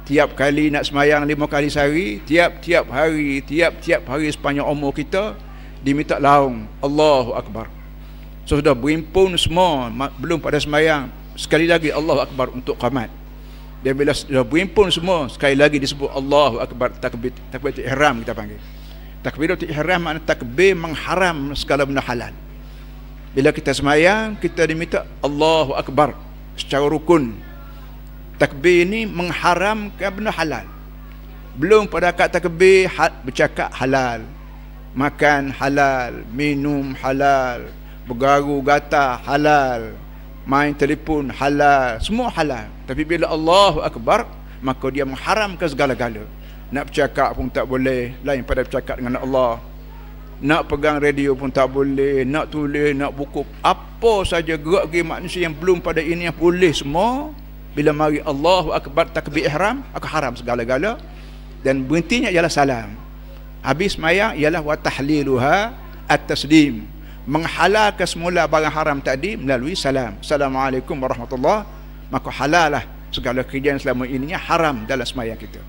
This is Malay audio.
tiap kali nak semayang 5 kali sehari, tiap-tiap hari sepanjang umur kita diminta laung Allahu Akbar. So sudah berimpun semua, belum pada semayang, sekali lagi Allahu Akbar untuk qamat. Dan bila sudah berimpun semua, sekali lagi disebut Allahu Akbar, takbiratul ihram kita panggil. Takbiratul ihram makna takbir mengharam segala benda halal. Bila kita semayang, kita diminta Allahu Akbar secara rukun. Takbir ini mengharamkan benda halal. Belum pada akad takbir bercakap halal, makan halal, minum halal, bergaru gata halal, main telefon halal, semua halal. Tapi bila Allahu Akbar, maka dia mengharamkan segala-gala. Nak bercakap pun tak boleh lain pada bercakap dengan Allah. Nak pegang radio pun tak boleh, nak tulis, nak buku, apa saja gerak-gerik manusia yang belum pada ini yang boleh semua. Bila mari Allahu Akbar takbir ihram, aku haram segala-gala. Dan berhentinya ialah salam. Habis semayang ialah wa tahliluha at-taslim, menghalalkan semula barang haram tadi melalui salam. Assalamualaikum warahmatullahi. Maka halal lah segala kejadian selama ininya haram dalam semayang kita.